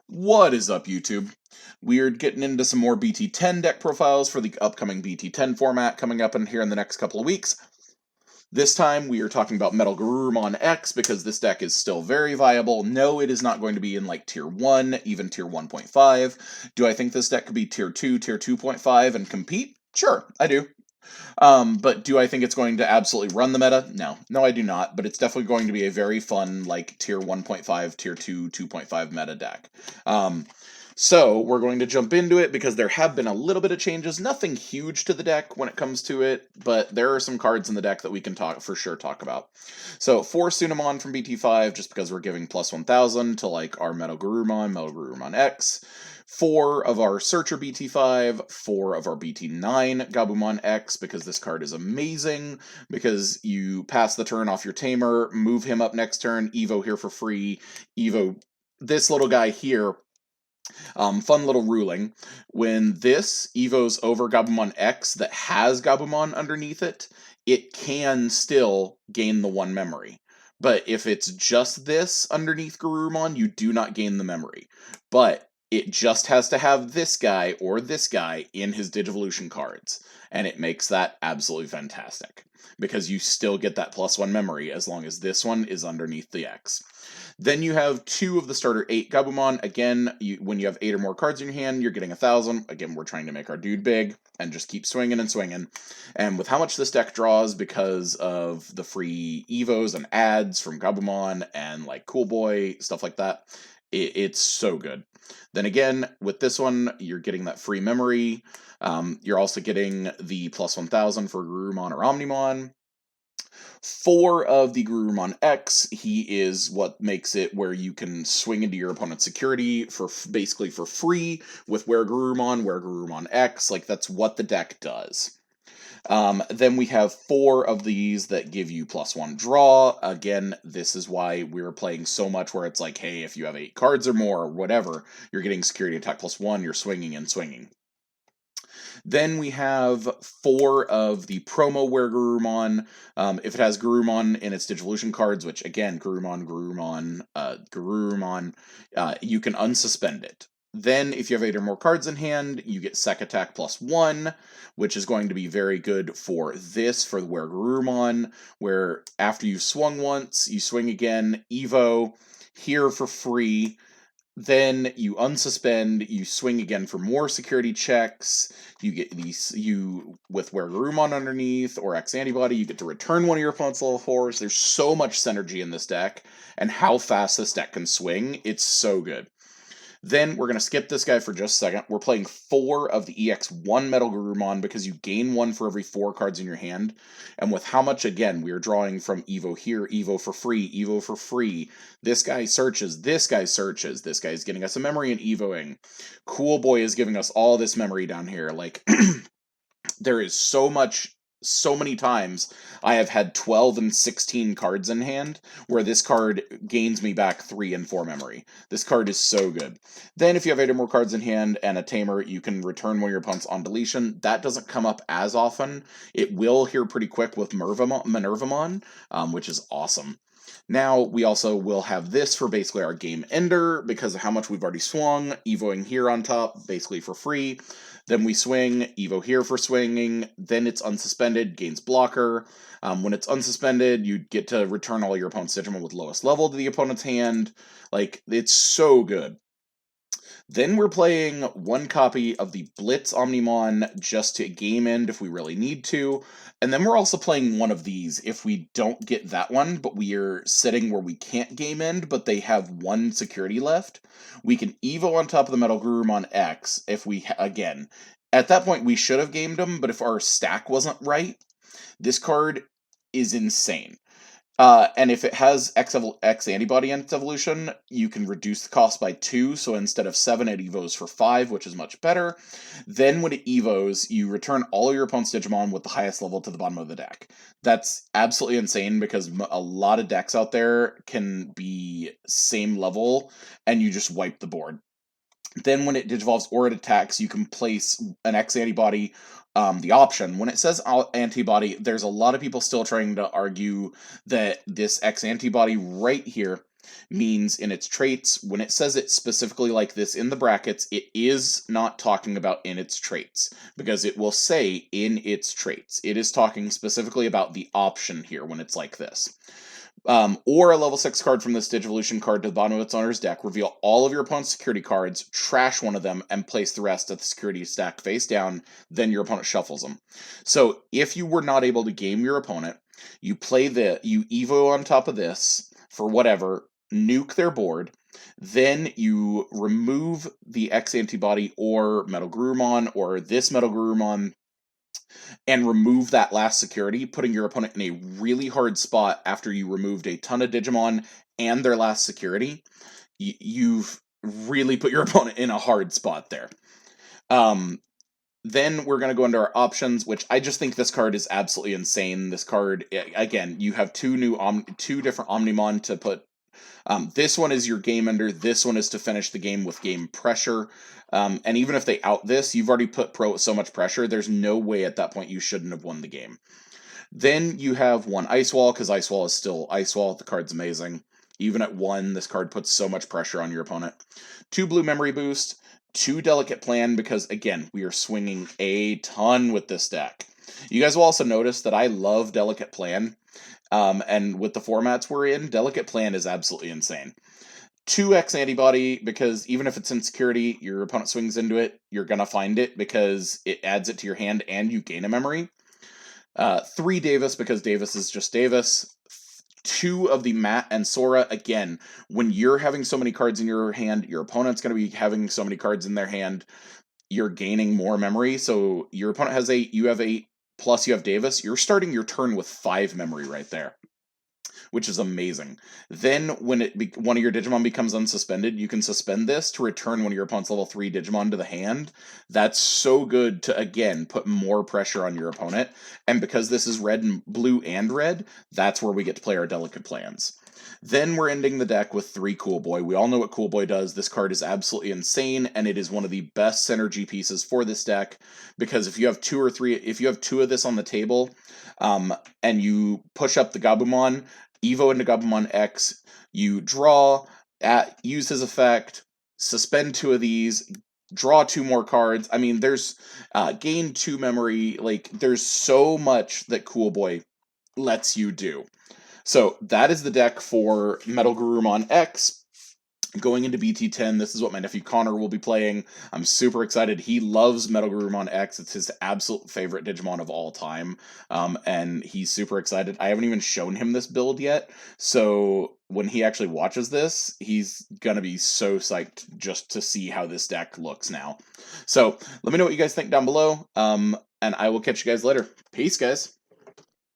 What is up, YouTube? We're getting into some more BT10 deck profiles for the upcoming BT10 format coming up in here in the next couple of weeks. This time we are talking about Metalgarurumon X because this deck is still very viable. No, it is not going to be in like tier 1, even tier 1.5. Do I think this deck could be tier 2, tier 2.5 and compete? Sure, I do. But do I think it's going to absolutely run the meta? No. No, I do not, but it's definitely going to be a very fun, like, tier 1.5, tier 2, 2.5 meta deck. So we're going to jump into it because there have been a little bit of changes. Nothing huge to the deck when it comes to it, but there are some cards in the deck that we can talk about. So 4 Sunamon from BT5, just because we're giving plus 1000 to like our Metalgarurumon X. 4 of our Searcher BT5, 4 of our BT9 Gabumon X, because this card is amazing, because you pass the turn off your Tamer, move him up next turn, Evo here for free, Evo this little guy here. Fun little ruling. When this Evo's over Gabumon X that has Gabumon underneath it, it can still gain the 1 memory. But if it's just this underneath Garurumon, you do not gain the memory. But it just has to have this guy or this guy in his Digivolution cards. And it makes that absolutely fantastic. Because you still get that +1 memory as long as this one is underneath the X. Then you have 2 of the starter 8 Gabumon. Again, when you have 8 or more cards in your hand, you're getting 1000. Again, we're trying to make our dude big and just keep swinging and swinging. And with how much this deck draws because of the free Evos and ads from Gabumon and like Cool Boy, stuff like that, it's so good. Then again, with this one, you're getting that free memory. You're also getting the plus 1000 for Garurumon or Omnimon. 4 of the Garurumon X, he is what makes it where you can swing into your opponent's security for basically for free with Garurumon X. Like, that's what the deck does. Then we have 4 of these that give you +1 draw. Again, this is why we're playing so much where it's like, hey, if you have 8 cards or more, or whatever, you're getting security attack +1, you're swinging and swinging. Then we have 4 of the promo Garurumon. If it has Garurumon in its Digivolution cards, which again, Garurumon, you can unsuspend it. Then, if you have 8 or more cards in hand, you get Sec Attack +1, which is going to be very good for this, for the Garurumon, where after you've swung once, you swing again, Evo, here for free. Then you unsuspend, you swing again for more security checks, you get these, with Garurumon underneath, or X-antibody, you get to return one of your opponent's level 4s. There's so much synergy in this deck, and how fast this deck can swing, it's so good. Then we're going to skip this guy for just a second. We're playing 4 of the EX1 Metalgarurumon because you gain 1 for every 4 cards in your hand. And with how much, again, we are drawing from Evo here, Evo for free, Evo for free. This guy searches, this guy searches, this guy is getting us a memory and Evoing. Cool Boy is giving us all this memory down here. Like, there is so many times I have had 12 and 16 cards in hand where this card gains me back 3 and 4 memory. This card is so good. Then if you have 8 or more cards in hand and a Tamer, you can return one of your opponents on deletion. That doesn't come up as often. It will here pretty quick with Minervamon, which is awesome. Now, we also will have this for basically our game ender because of how much we've already swung, Evoing here on top, basically for free. Then we swing, Evo here for swinging, then it's unsuspended, gains blocker. When it's unsuspended, you get to return all your opponent's Digimon with lowest level to the opponent's hand. Like, it's so good. Then we're playing 1 copy of the Blitz Omnimon just to game end if we really need to. And then we're also playing 1 of these if we don't get that one, but we are sitting where we can't game end, but they have 1 security left. We can Evo on top of the Metalgarurumon X if we, again, at that point we should have gamed them, but if our stack wasn't right, this card is insane. And if it has X-antibody in its evolution, you can reduce the cost by 2, so instead of 7, it evos for 5, which is much better. Then when it evos, you return all of your opponent's Digimon with the highest level to the bottom of the deck. That's absolutely insane, because a lot of decks out there can be same level, and you just wipe the board. Then when it digivolves or it attacks, you can place an X-antibody, the option. When it says antibody, there's a lot of people still trying to argue that this X-antibody right here means in its traits, when it says it specifically like this in the brackets, it is not talking about in its traits, because it will say in its traits. It is talking specifically about the option here when it's like this. Or a level 6 card from this Digivolution card to the bottom of its owner's deck, reveal all of your opponent's security cards, trash one of them, and place the rest of the security stack face down, then your opponent shuffles them. So if you were not able to game your opponent, you Evo on top of this for whatever, nuke their board, then you remove the X-antibody or Metalgarurumon or this Metalgarurumon and remove that last security, putting your opponent in a really hard spot after you removed a ton of Digimon and their last security. You've really put your opponent in a hard spot there. Then we're going to go into our options, which I just think this card is absolutely insane. This card, again, you have two different Omnimon to put. This one is your game ender. This one is to finish the game with game pressure. And even if they out this, you've already put Pro with so much pressure, there's no way at that point you shouldn't have won the game. Then you have one Ice Wall, because Ice Wall is still Ice Wall. The card's amazing. Even at 1, this card puts so much pressure on your opponent. 2 Blue Memory Boost. 2 Delicate Plan, because, again, we are swinging a ton with this deck. You guys will also notice that I love Delicate Plan. And with the formats we're in, Delicate Plan is absolutely insane. 2 X-antibody, because even if it's in security, your opponent swings into it, you're going to find it because it adds it to your hand and you gain a memory. 3 Davis, because Davis is just Davis. 2 of the Matt and Sora, again, when you're having so many cards in your hand, your opponent's going to be having so many cards in their hand, you're gaining more memory. So your opponent has 8, you have 8, plus you have Davis, you're starting your turn with 5 memory right there, which is amazing. Then when one of your Digimon becomes unsuspended, you can suspend this to return one of your opponent's level 3 Digimon to the hand. That's so good to, again, put more pressure on your opponent. And because this is red and blue and red, that's where we get to play our Delicate Plans. Then we're ending the deck with 3 Cool Boy. We all know what Cool Boy does. This card is absolutely insane, and it is one of the best synergy pieces for this deck, because if you have 2 of this on the table, and you push up the Gabumon, Evo into Gabumon X, you draw, use his effect, suspend 2 of these, draw 2 more cards. I mean, there's gain 2 memory. Like, there's so much that Cool Boy lets you do. So that is the deck for Metalgarurumon X. Going into BT10, this is what my nephew Connor will be playing. I'm super excited. He loves Metalgarurumon X. It's his absolute favorite Digimon of all time, and he's super excited. I haven't even shown him this build yet, so when he actually watches this, he's gonna be so psyched just to see how this deck looks now. So let me know what you guys think down below, and I will catch you guys later. Peace, guys.